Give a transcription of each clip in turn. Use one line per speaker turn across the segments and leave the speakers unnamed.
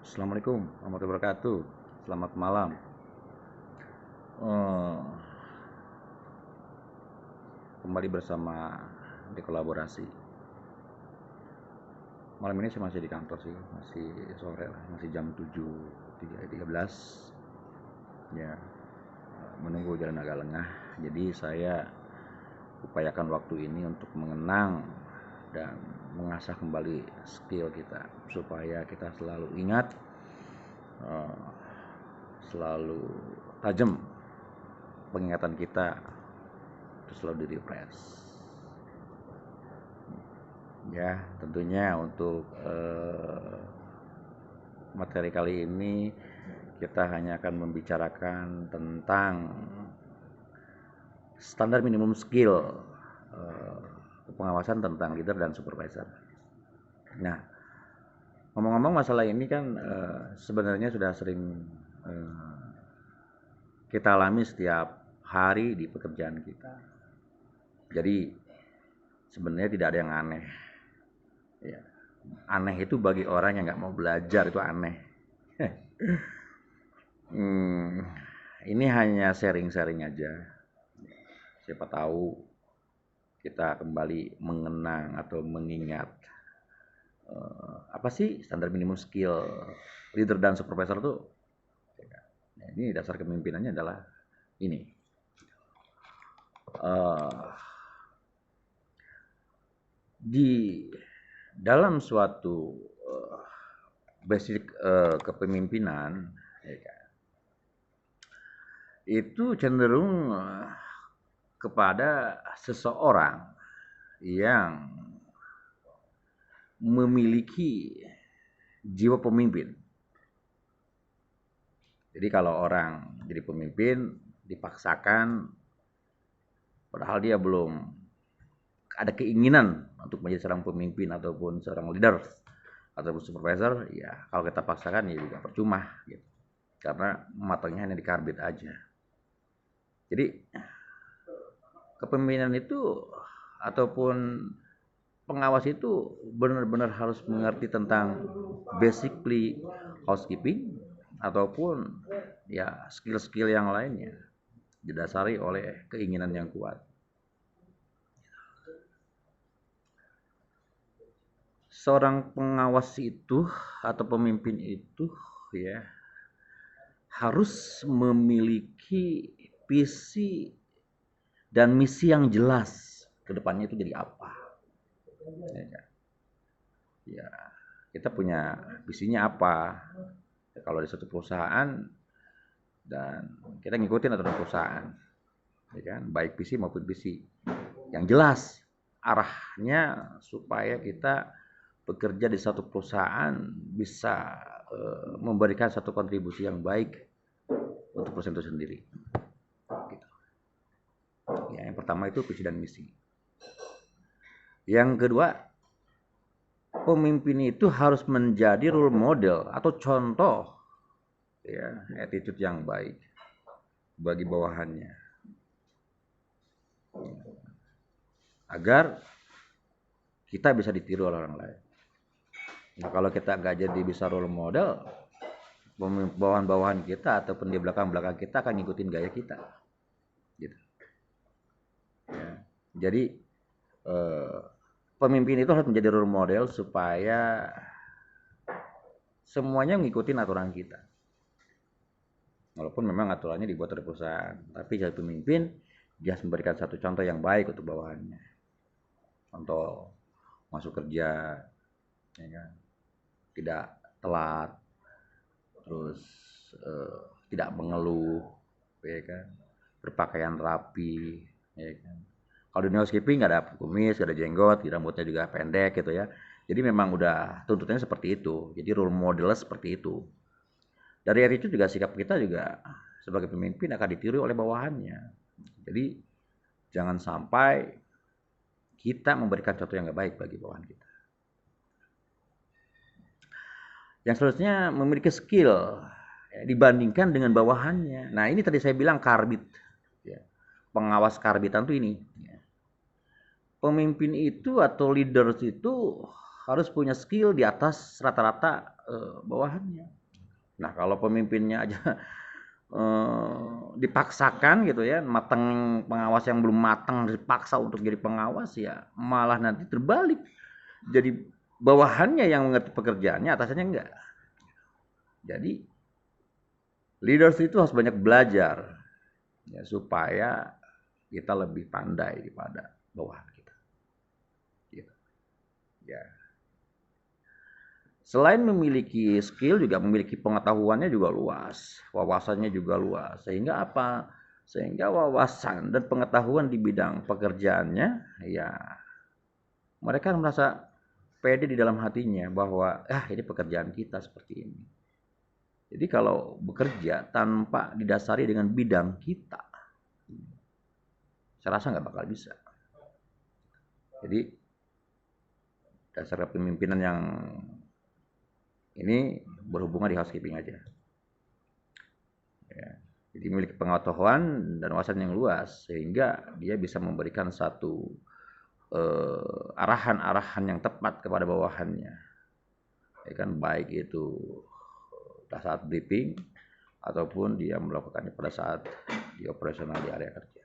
Assalamualaikum warahmatullahi wabarakatuh. Selamat malam. Eh, Kembali bersama di kolaborasi. Malam ini saya masih di kantor sih, masih sore lah, masih jam 7.13. Ya, menunggu jalan agak lengah. Jadi saya upayakan waktu ini untuk mengenang dan mengasah kembali skill kita supaya kita selalu ingat, selalu tajam pengingatan kita, terus selalu di refresh. Ya, tentunya untuk materi kali ini kita hanya akan membicarakan tentang standar minimum skill pengawasan tentang leader dan supervisor. Nah, ngomong-ngomong masalah ini kan sebenarnya sudah sering kita alami setiap hari di pekerjaan kita. Jadi sebenarnya tidak ada yang aneh. Ya, aneh itu bagi orang yang nggak mau belajar itu aneh. Ini hanya sharing-sharing aja. Siapa tahu kita kembali mengenang atau mengingat apa sih standar minimum skill leader dan supervisor itu. Nah, ini dasar kepemimpinannya adalah ini. Di dalam suatu basic kepemimpinan, ya kan, itu cenderung kepada seseorang yang memiliki jiwa pemimpin. Jadi kalau orang jadi pemimpin dipaksakan, padahal dia belum ada keinginan untuk menjadi seorang pemimpin ataupun seorang leader ataupun supervisor, ya kalau kita paksakan ya juga percuma gitu. Karena matangnya hanya dikarbit aja. Jadi kepemimpinan itu ataupun pengawas itu benar-benar harus mengerti tentang basically housekeeping ataupun ya skill-skill yang lainnya didasari oleh keinginan yang kuat. Seorang pengawas itu atau pemimpin itu ya harus memiliki visi dan misi yang jelas ke depannya itu jadi apa. Ya, kita punya visinya apa. Kalau di suatu perusahaan dan kita ngikutin aturan perusahaan, ya kan, baik visi maupun misi yang jelas arahnya supaya kita bekerja di satu perusahaan bisa memberikan satu kontribusi yang baik untuk perusahaan itu sendiri. Gitu. Ya, yang pertama itu visi dan misi. Yang kedua, pemimpin itu harus menjadi role model atau contoh ya attitude yang baik bagi bawahannya agar kita bisa ditiru oleh orang lain. Nah, kalau kita nggak jadi bisa role model, bawahan-bawahan kita ataupun di belakang-belakang kita akan ngikutin gaya kita gitu ya. Jadi pemimpin itu harus menjadi role model supaya semuanya mengikuti aturan kita. Walaupun memang aturannya dibuat oleh perusahaan, tapi jadi pemimpin dia harus memberikan satu contoh yang baik untuk bawahannya. Contoh masuk kerja, ya kan, tidak telat, terus tidak mengeluh, ya kan, berpakaian rapi, ya kan. Kalau dunia housekeeping nggak ada kumis, nggak ada jenggot, rambutnya juga pendek gitu ya. Jadi memang udah tuntutannya seperti itu. Jadi role modelnya seperti itu. Dari itu juga sikap kita juga sebagai pemimpin akan ditiru oleh bawahannya. Jadi jangan sampai kita memberikan contoh yang nggak baik bagi bawahan kita. Yang seharusnya memiliki skill ya, dibandingkan dengan bawahannya. Nah ini tadi saya bilang karbit, ya. Pengawas karbitan tuh ini. Ya. Pemimpin itu atau leaders itu harus punya skill di atas rata-rata bawahannya. Nah, kalau pemimpinnya aja dipaksakan gitu ya, pengawas yang belum matang dipaksa untuk jadi pengawas, ya malah nanti terbalik. Jadi bawahannya yang mengerti pekerjaannya, atasannya enggak. Jadi leaders itu harus banyak belajar ya, supaya kita lebih pandai daripada bawahan kita. Gitu. Ya. Selain memiliki skill, juga memiliki pengetahuannya juga luas, wawasannya juga luas. Sehingga apa? Sehingga wawasan dan pengetahuan di bidang pekerjaannya, ya mereka merasa pede di dalam hatinya bahwa ini pekerjaan kita seperti ini. Jadi kalau bekerja tanpa didasari dengan bidang kita, saya rasa nggak bakal bisa. Jadi dasar kepemimpinan yang ini berhubungan di housekeeping aja. Ya, jadi memiliki pengetahuan dan wawasan yang luas sehingga dia bisa memberikan satu arahan-arahan yang tepat kepada bawahannya. Ya kan, baik itu pada saat briefing ataupun dia melakukannya pada saat di operasional di area kerja.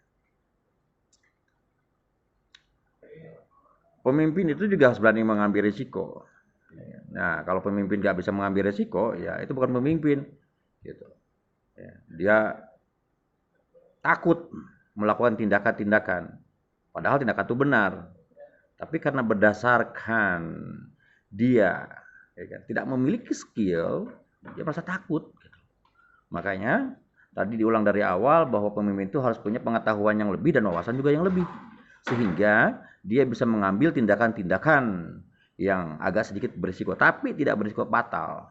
Pemimpin itu juga harus berani mengambil risiko. Nah, kalau pemimpin nggak bisa mengambil risiko, ya itu bukan pemimpin, gitu. Ya, dia takut melakukan tindakan-tindakan, padahal tindakan itu benar, tapi karena berdasarkan dia ya kan, tidak memiliki skill, dia merasa takut. Gitu. Makanya tadi diulang dari awal bahwa pemimpin itu harus punya pengetahuan yang lebih dan wawasan juga yang lebih, sehingga dia bisa mengambil tindakan-tindakan yang agak sedikit berisiko, tapi tidak berisiko fatal.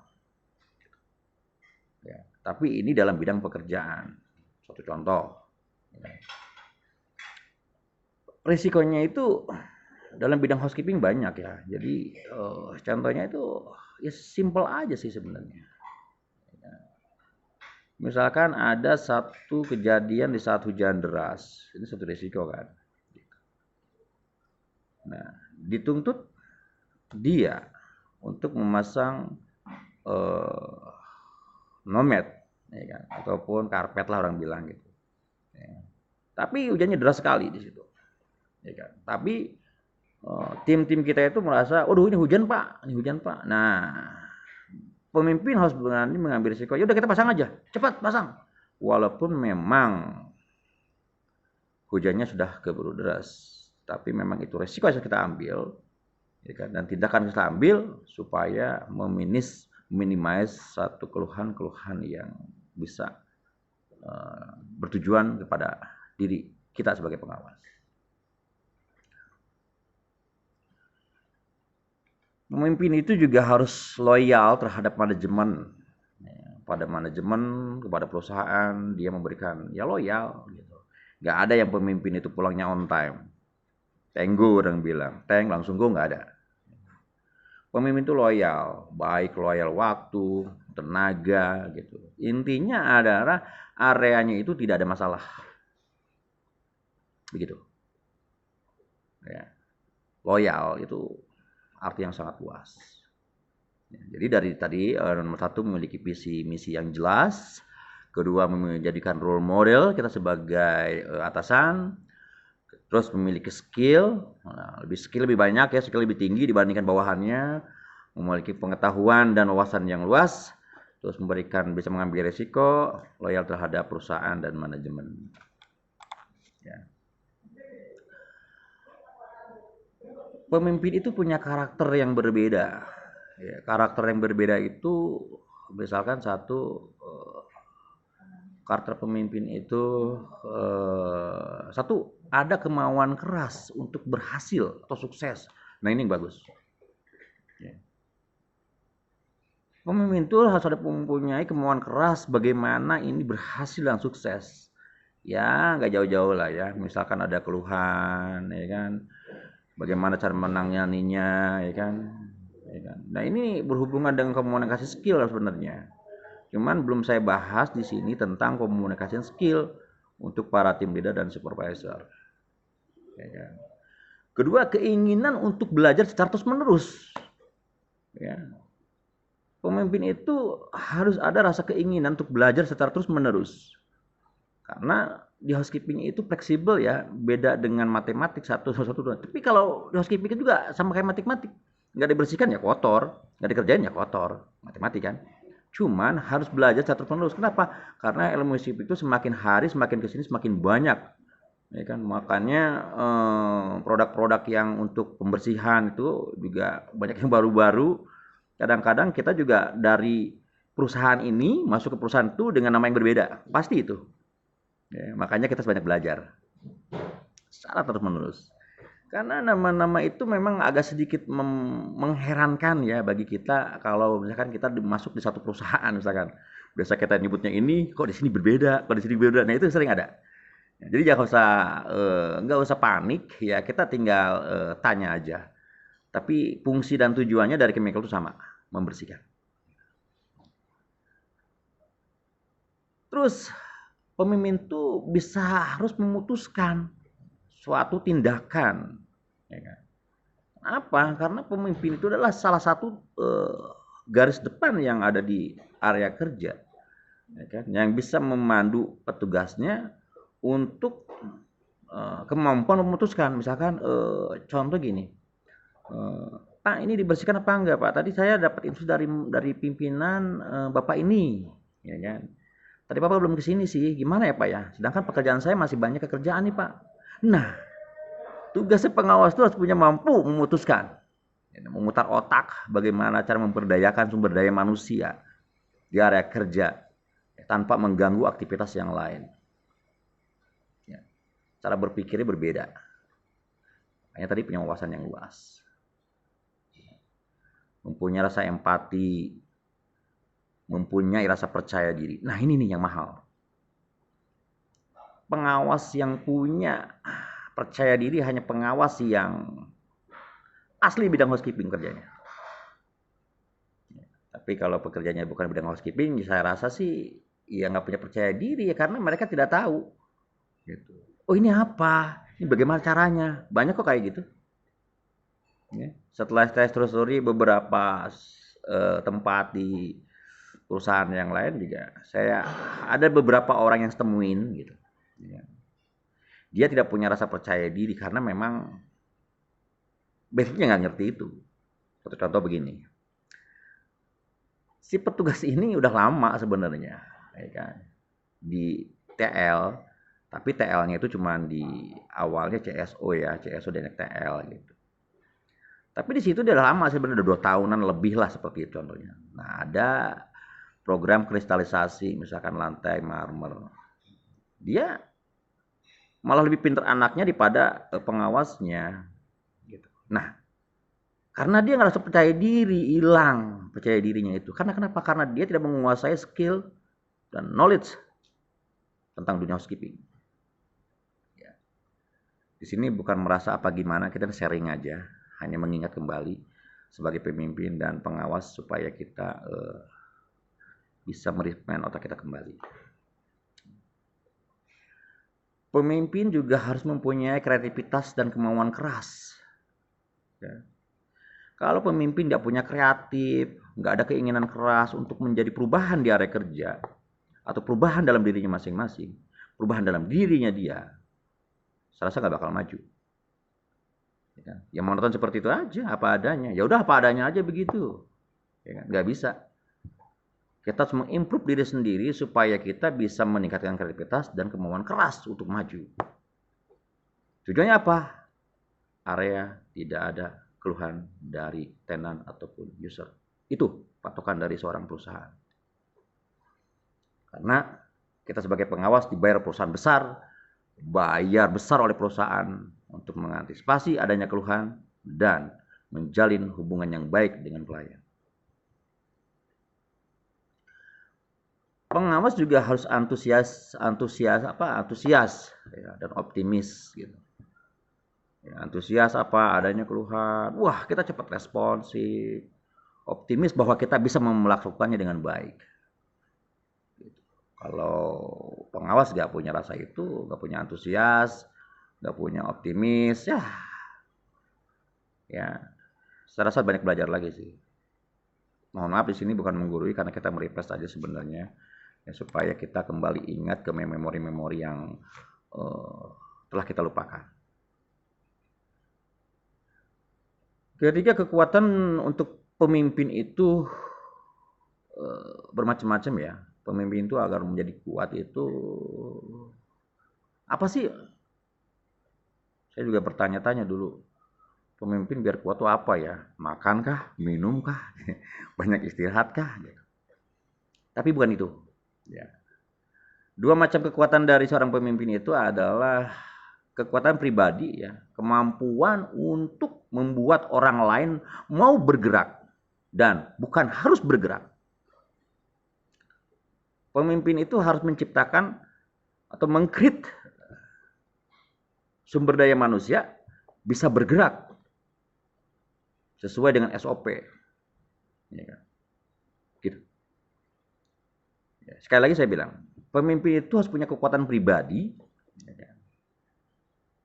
Ya, tapi ini dalam bidang pekerjaan. Suatu contoh. Risikonya itu dalam bidang housekeeping banyak ya. Jadi contohnya itu ya simple aja sih sebenarnya. Misalkan ada satu kejadian di saat hujan deras, ini satu risiko kan. Nah, dituntut dia untuk memasang nomad, ya kan, ataupun karpet lah orang bilang gitu. Ya. Tapi hujannya deras sekali di situ, ya kan. Tapi tim-tim kita itu merasa, waduh ini hujan pak. Nah, pemimpin harus berani mengambil risiko. Ya udah kita pasang aja, cepat pasang. Walaupun memang hujannya sudah keburu deras, tapi memang itu risiko yang kita ambil. Ya kan? Dan tindakan kita ambil supaya minimize satu keluhan-keluhan yang bisa bertujuan kepada diri kita sebagai pengawas. Pemimpin itu juga harus loyal terhadap manajemen. Pada manajemen, kepada perusahaan, dia memberikan ya loyal. Gitu. Gak ada yang pemimpin itu pulangnya on time. Tenggo orang bilang, langsung go nggak ada. Pemimpin itu loyal, baik loyal waktu, tenaga, gitu. Intinya adalah areanya itu tidak ada masalah, begitu. Ya. Loyal itu arti yang sangat luas. Jadi dari tadi nomor satu memiliki visi misi yang jelas, kedua menjadikan role model kita sebagai atasan. Terus memiliki skill, lebih banyak ya, skill lebih tinggi dibandingkan bawahannya, memiliki pengetahuan dan wawasan yang luas, terus bisa mengambil risiko, loyal terhadap perusahaan dan manajemen. Ya. Pemimpin itu punya karakter yang berbeda. Ya, karakter yang berbeda itu, misalkan karakter pemimpin itu satu, ada kemauan keras untuk berhasil atau sukses. Nah ini yang bagus. Ya. Pemimpin itu harus ada mempunyai kemauan keras bagaimana ini berhasil dan sukses. Ya nggak jauh-jauh lah ya. Misalkan ada keluhan, ya kan. Bagaimana cara menanganinya, ya kan. Nah ini berhubungan dengan komunikasi skill sebenarnya. Cuman belum saya bahas di sini tentang komunikasi skill untuk para tim leader dan supervisor. Ya kan? Kedua, keinginan untuk belajar secara terus-menerus. Ya. Pemimpin itu harus ada rasa keinginan untuk belajar secara terus menerus. Karena di housekeeping itu fleksibel ya, beda dengan matematik satu satu dua. Tapi kalau di housekeeping itu juga sama kayak matematik, nggak dibersihkan ya kotor, nggak dikerjain ya kotor, matematik kan. Cuman harus belajar secara terus menerus. Kenapa? Karena ilmu housekeeping itu semakin hari semakin kesini semakin banyak, ya kan. Makanya produk-produk yang untuk pembersihan itu juga banyak yang baru-baru. Kadang-kadang kita juga dari perusahaan ini masuk ke perusahaan itu dengan nama yang berbeda, pasti itu. Ya, makanya kita banyak belajar secara terus menerus. Karena nama-nama itu memang agak sedikit mengherankan ya bagi kita kalau misalkan kita masuk di satu perusahaan misalkan. Biasa kita nyebutnya ini, kok di sini berbeda, kok di sini berbeda. Nah itu sering ada. Jadi jangan usah nggak usah panik ya, kita tinggal tanya aja. Tapi fungsi dan tujuannya dari chemical itu sama, membersihkan. Terus pemimpin itu bisa harus memutuskan suatu tindakan, ya kan? Apa? Karena pemimpin itu adalah salah satu garis depan yang ada di area kerja, ya kan? Yang bisa memandu petugasnya untuk kemampuan memutuskan. Misalkan contoh gini, Pak ini dibersihkan apa enggak Pak? Tadi saya dapat info dari pimpinan Bapak ini, ya kan? Tadi Bapak belum kesini sih, gimana ya Pak ya? Sedangkan pekerjaan saya masih banyak pekerjaan nih Pak. Nah, tugasnya pengawas itu harus punya mampu memutuskan, memutar otak bagaimana cara memberdayakan sumber daya manusia di area kerja tanpa mengganggu aktivitas yang lain. Ya, cara berpikirnya berbeda. Hanya tadi punya wawasan yang luas, mempunyai rasa empati, mempunyai rasa percaya diri. Nah ini nih yang mahal. Pengawas yang punya percaya diri hanya pengawas yang asli bidang housekeeping kerjanya. Tapi kalau pekerjaannya bukan bidang housekeeping, saya rasa sih ya nggak punya percaya diri ya karena mereka tidak tahu. Gitu. Oh ini apa? Ini bagaimana caranya? Banyak kok kayak gitu. Ya. Setelah saya telusuri beberapa tempat di perusahaan yang lain juga, saya ada beberapa orang yang temuin gitu. Ya. Dia tidak punya rasa percaya diri karena memang basicnya nggak ngerti itu. Satu contoh begini, si petugas ini udah lama sebenarnya, ya kan, di TL, tapi TL-nya itu cuma di awalnya CSO ya, CSO dan TL gitu. Tapi di situ dia udah lama sebenarnya, udah 2 tahunan lebih lah seperti itu contohnya. Nah ada program kristalisasi, misalkan lantai marmer, dia malah lebih pintar anaknya daripada pengawasnya. Gitu. Nah, karena dia nggak rasa percaya diri, hilang percaya dirinya itu. Karena kenapa? Karena dia tidak menguasai skill dan knowledge tentang dunia housekeeping. Ya. Di sini bukan merasa apa gimana, kita sharing aja, hanya mengingat kembali sebagai pemimpin dan pengawas supaya kita bisa merefinement otak kita kembali. Pemimpin juga harus mempunyai kreativitas dan kemauan keras. Ya. Kalau pemimpin tidak punya kreatif, nggak ada keinginan keras untuk menjadi perubahan di area kerja, atau perubahan dalam dirinya masing-masing, perubahan dalam dirinya dia, saya rasa nggak bakal maju. Ya kan? Yang monoton seperti itu aja, apa adanya. Ya udah apa adanya aja begitu. Ya kan? Nggak bisa. Kita harus mengimprove diri sendiri supaya kita bisa meningkatkan kreativitas dan kemauan keras untuk maju. Tujuannya apa? Area tidak ada keluhan dari tenan ataupun user. Itu patokan dari seorang perusahaan. Karena kita sebagai pengawas dibayar perusahaan besar, bayar besar oleh perusahaan untuk mengantisipasi adanya keluhan dan menjalin hubungan yang baik dengan klien. Pengawas juga harus antusias ya, dan optimis gitu. Ya, antusias apa adanya keluhan, wah kita cepat responsif, optimis bahwa kita bisa melakukannya dengan baik. Gitu. Kalau pengawas nggak punya rasa itu, nggak punya antusias, nggak punya optimis, ya saya rasa banyak belajar lagi sih. Mohon maaf di sini bukan menggurui karena kita merefresh aja sebenarnya ya, supaya kita kembali ingat ke memori-memori yang telah kita lupakan. Ketiga, kekuatan untuk pemimpin itu bermacam-macam ya. Pemimpin itu agar menjadi kuat itu apa sih? Saya juga bertanya-tanya dulu. Pemimpin biar kuat itu apa ya? Makankah? Minumkah? Banyak istirahatkah? Tapi bukan itu. Ya. Dua macam kekuatan dari seorang pemimpin itu adalah kekuatan pribadi ya, kemampuan untuk membuat orang lain mau bergerak dan bukan harus bergerak. Pemimpin itu harus menciptakan atau meng-create sumber daya manusia bisa bergerak sesuai dengan SOP. Ya kan? Gitu. Ya, sekali lagi saya bilang, pemimpin itu harus punya kekuatan pribadi, ya kan?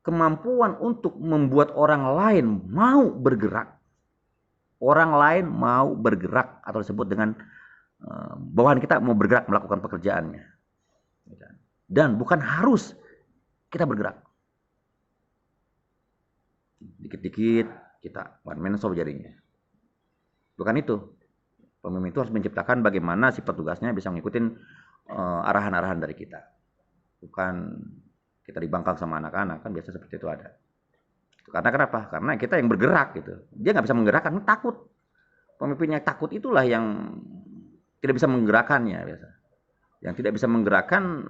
Kemampuan untuk membuat orang lain mau bergerak. Orang lain mau bergerak atau disebut dengan bawahan kita mau bergerak melakukan pekerjaannya. Dan bukan harus kita bergerak. Dikit-dikit kita one man show jadinya. Bukan itu. Pemimpin itu harus menciptakan bagaimana si petugasnya bisa mengikuti arahan-arahan dari kita. Bukan kita dibangkang sama anak-anak, kan biasa seperti itu ada. Karena kenapa? Karena kita yang bergerak gitu. Dia nggak bisa menggerakkan, takut. Pemimpinnya takut itulah yang tidak bisa menggerakkannya biasa. Yang tidak bisa menggerakkan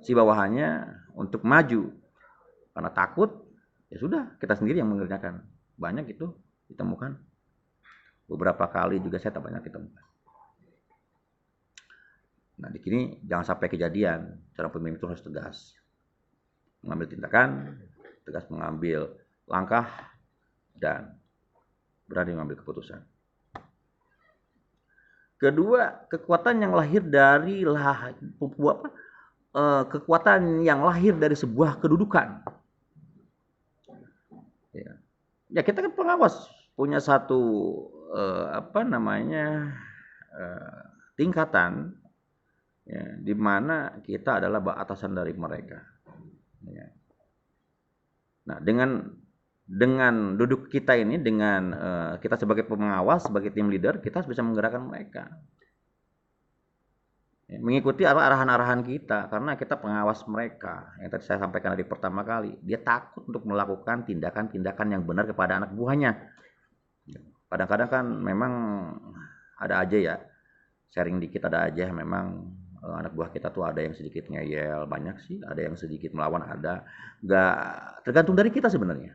si bawahannya untuk maju. Karena takut, ya sudah, kita sendiri yang mengerjakan. Banyak itu ditemukan. Beberapa kali juga saya tak banyak ditemukan. Nah, di sini jangan sampai kejadian. Seorang pemimpin itu harus tegas. Mengambil tindakan, tegas mengambil langkah, dan berani mengambil keputusan. Kedua, kekuatan yang lahir dari kekuatan yang lahir dari sebuah kedudukan. Ya kita kan pengawas, punya satu tingkatan, ya, di mana kita adalah atasan dari mereka. Ya. Nah, dengan duduk kita ini, dengan kita sebagai pengawas, sebagai tim leader, kita harus bisa menggerakkan mereka. Ya, mengikuti arahan-arahan kita, karena kita pengawas mereka. Yang tadi saya sampaikan dari pertama kali, dia takut untuk melakukan tindakan-tindakan yang benar kepada anak buahnya. Kadang-kadang kan memang ada aja ya, sharing dikit ada aja memang anak buah kita tuh ada yang sedikit ngeyel, banyak sih, ada yang sedikit melawan, ada. Nggak tergantung dari kita sebenarnya.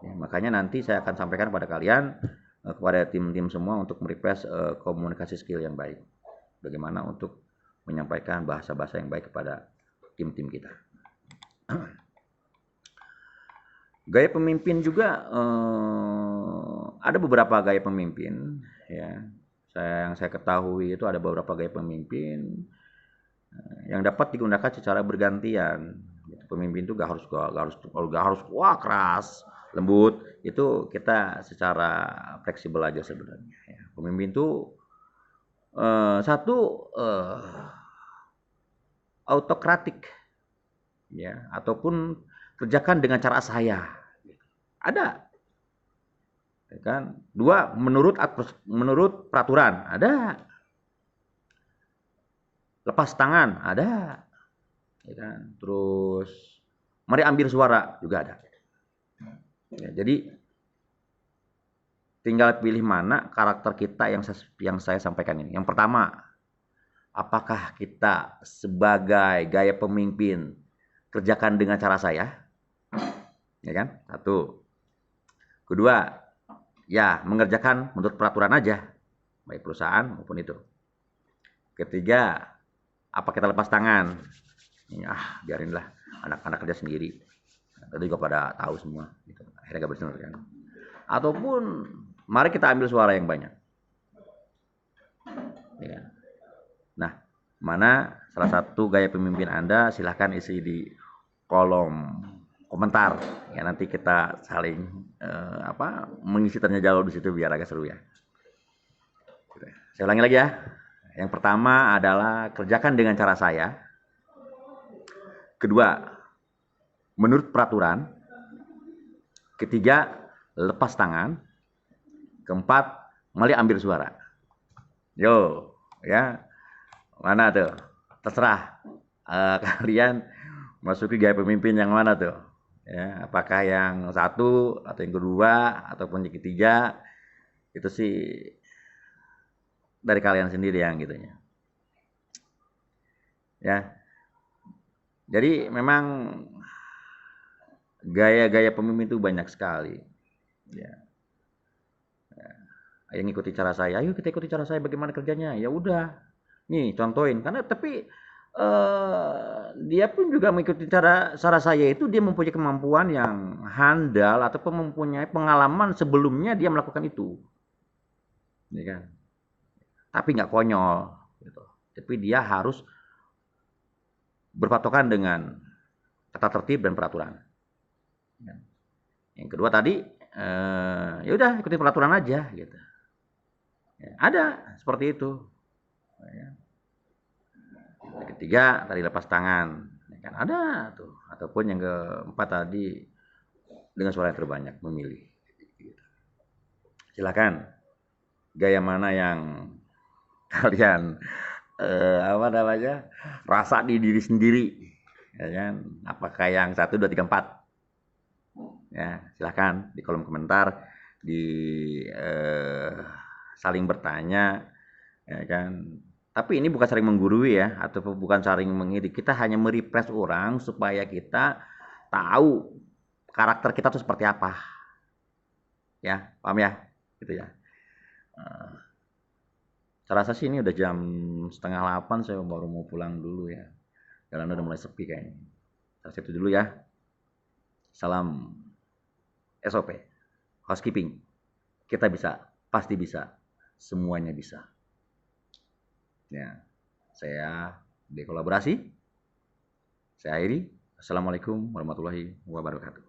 Ya, makanya nanti saya akan sampaikan pada kalian, kepada tim-tim semua untuk merefresh komunikasi skill yang baik. Bagaimana untuk menyampaikan bahasa-bahasa yang baik kepada tim-tim kita. Gaya pemimpin juga ada beberapa gaya pemimpin ya. Yang saya ketahui itu ada beberapa gaya pemimpin yang dapat digunakan secara bergantian. Pemimpin itu gak harus wah keras, lembut. Itu kita secara fleksibel aja sebenarnya. Ya. Pemimpin itu autokratik, ya, ataupun kerjakan dengan cara saya. Ada. Ya kan? Dua, menurut peraturan, ada. Lepas tangan, ada. Ya kan? Terus mari ambil suara juga ada. Ya, jadi tinggal pilih mana karakter kita yang saya sampaikan ini. Yang pertama, apakah kita sebagai gaya pemimpin kerjakan dengan cara saya? Ya kan? Satu. Kedua, ya mengerjakan menurut peraturan aja, baik perusahaan maupun itu. Ketiga, apa kita lepas tangan? Biarinlah anak-anak kerja sendiri. Tadi juga pada tahu semua. Gitu. Akhirnya gak benar kan? Ataupun mari kita ambil suara yang banyak. Ya. Nah, mana salah satu gaya pemimpin Anda? Silahkan isi di kolom komentar. Ya nanti kita saling mengisi tanya jawab di situ biar agak seru ya. Saya ulangi lagi ya. Yang pertama adalah kerjakan dengan cara saya. Kedua, menurut peraturan. Ketiga, lepas tangan. Keempat, mulai ambil suara. Yo, ya. Mana tuh? Terserah. Kalian masuki gaya pemimpin yang mana tuh? Ya, apakah yang satu atau yang kedua ataupun yang ketiga, itu sih dari kalian sendiri yang gitunya. Ya. Jadi memang gaya-gaya pemimpin itu banyak sekali. Ya. Ayo ngikuti cara saya. Ayo kita ikuti cara saya bagaimana kerjanya. Ya udah. Nih, contohin. Karena tapi dia pun juga mengikuti cara saya itu dia mempunyai kemampuan yang handal ataupun mempunyai pengalaman sebelumnya dia melakukan itu. Ya kan? Tapi nggak konyol gitu. Tapi dia harus berpatokan dengan tata tertib dan peraturan. Yang kedua tadi, ya udah ikuti peraturan aja gitu. Ya, ada seperti itu. Ya. Yang ketiga tadi lepas tangan, ya kan ada tuh. Ataupun yang keempat tadi dengan suara yang terbanyak memilih. Silakan. Gaya mana yang kalian apa namanya rasa di diri sendiri, ya kan? Apakah yang 1, 2, 3, 4? Ya, silakan di kolom komentar di saling bertanya, ya kan? Tapi ini bukan saling menggurui ya, atau bukan saling mengiri. Kita hanya merefresh orang supaya kita tahu karakter kita tuh seperti apa. Ya, paham ya? Gitu ya. Saya rasa sih ini udah jam 7:30, saya baru mau pulang dulu ya. Jalan udah mulai sepi kayaknya. Saya itu dulu ya. Salam SOP, housekeeping. Kita bisa, pasti bisa, semuanya bisa. Ya, saya dekolaborasi. Saya akhiri. Assalamualaikum warahmatullahi wabarakatuh.